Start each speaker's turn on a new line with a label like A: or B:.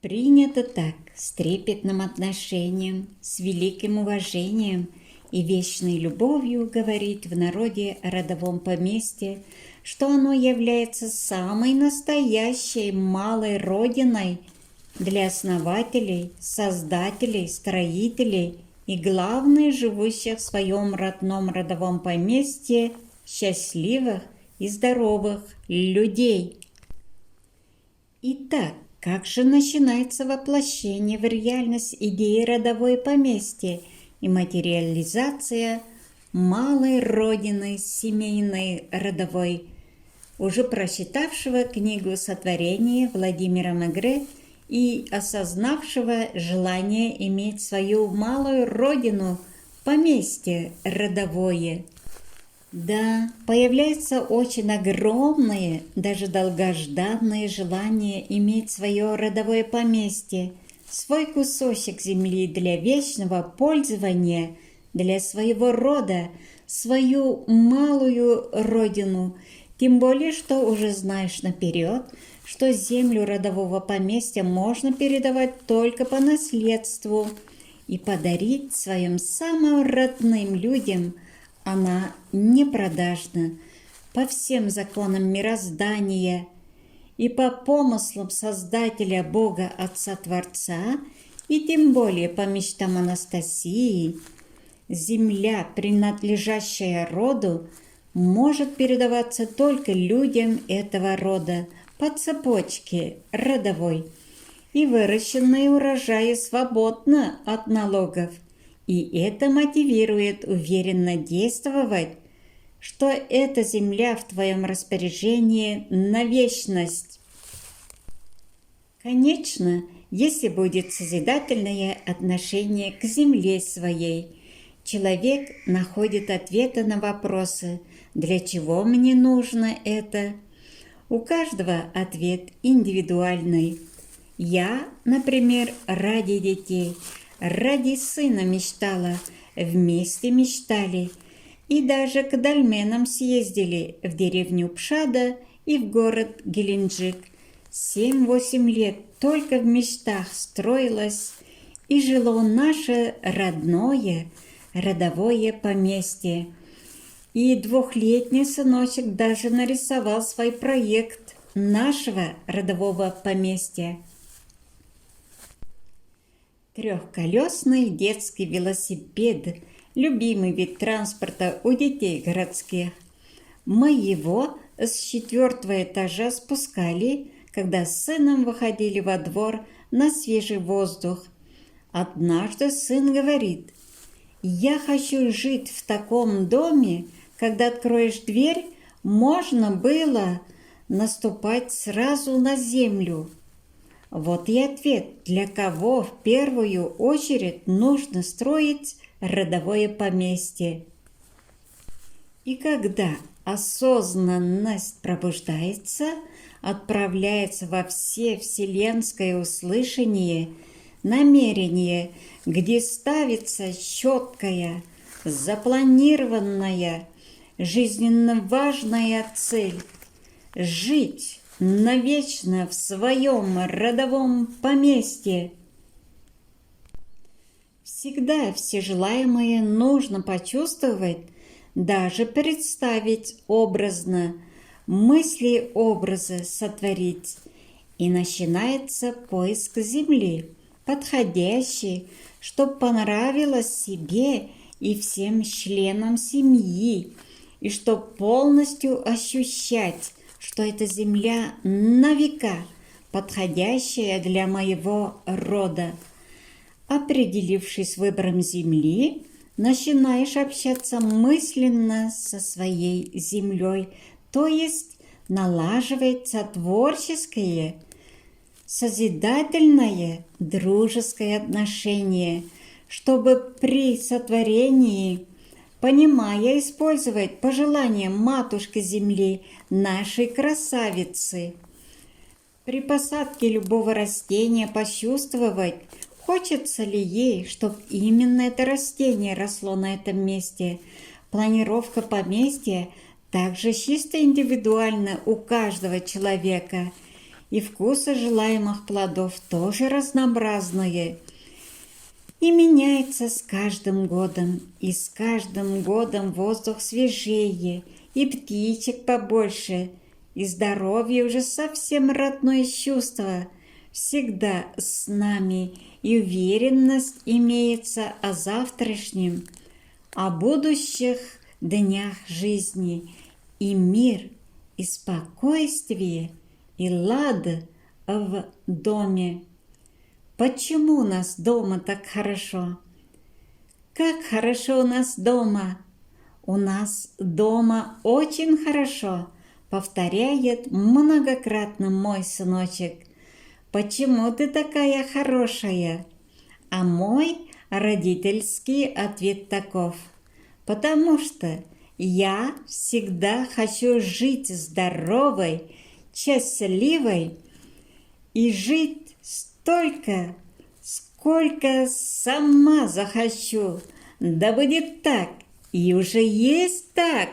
A: Принято так, с трепетным отношением, с великим уважением и вечной любовью говорить в народе о родовом поместье, что оно является самой настоящей малой родиной для основателей, создателей, строителей и, главное, живущих в своем родном родовом поместье счастливых и здоровых людей. Итак, как же начинается воплощение в реальность идеи родовое поместье и материализация малой родины семейной родовой, уже прочитавшего книгу «Сотворение» Владимира Мегре и осознавшего желание иметь свою малую родину, поместье родовое? Да, появляется очень огромное, даже долгожданное желание иметь свое родовое поместье, свой кусочек земли для вечного пользования, для своего рода, свою малую родину, тем более, что уже знаешь наперед, что землю родового поместья можно передавать только по наследству и подарить своим самым родным людям. Она не продажна по всем законам мироздания и по помыслам Создателя Бога Отца Творца, и тем более по мечтам Анастасии. Земля, принадлежащая роду, может передаваться только людям этого рода по цепочке родовой, и выращенные урожаи свободны от налогов. И это мотивирует уверенно действовать, что эта земля в твоем распоряжении на вечность. Конечно, если будет созидательное отношение к земле своей, человек находит ответы на вопросы, для чего мне нужно это. У каждого ответ индивидуальный. Я, например, ради детей, ради сына мечтала, вместе мечтали, и даже к дольменам съездили в деревню Пшада и в город Геленджик. 7-8 лет только в мечтах строилось и жило наше родное, родовое поместье. И 2-летний сыночек даже нарисовал свой проект нашего родового поместья. Трехколесный детский велосипед – любимый вид транспорта у детей городских. Мы его с 4-го этажа спускали, когда с сыном выходили во двор на свежий воздух. Однажды сын говорит: «Я хочу жить в таком доме, когда откроешь дверь, можно было наступать сразу на землю». Вот и ответ, для кого в первую очередь нужно строить родовое поместье. И когда осознанность пробуждается, отправляется во все вселенское услышание, намерение, где ставится четкая, запланированная, жизненно важная цель – жить навечно в своем родовом поместье. Всегда все желаемое нужно почувствовать, даже представить образно, мысли-образы сотворить. И начинается поиск земли, подходящей, чтоб понравилось себе и всем членам семьи, и чтоб полностью ощущать, что эта земля на века, подходящая для моего рода. Определившись выбором земли, начинаешь общаться мысленно со своей землей, то есть налаживается творческое, созидательное, дружеское отношение, чтобы при сотворении, понимая, использовать пожелания матушки Земли, нашей красавицы. При посадке любого растения почувствовать, хочется ли ей, чтобы именно это растение росло на этом месте. Планировка поместья также чисто индивидуальна у каждого человека. и вкусы желаемых плодов тоже разнообразные. И меняется с каждым годом, и с каждым годом воздух свежее, и птичек побольше, и здоровье уже совсем родное чувство всегда с нами, и уверенность имеется о завтрашнем, о будущих днях жизни, и мир, и спокойствие, и лад в доме. Почему у нас дома так хорошо? Как хорошо у нас дома! У нас дома очень хорошо, повторяет многократно мой сыночек. Почему ты такая хорошая? А мой родительский ответ таков. Потому что я всегда хочу жить здоровой, счастливой и жить столько, сколько сама захочу. Да будет так, и уже есть так.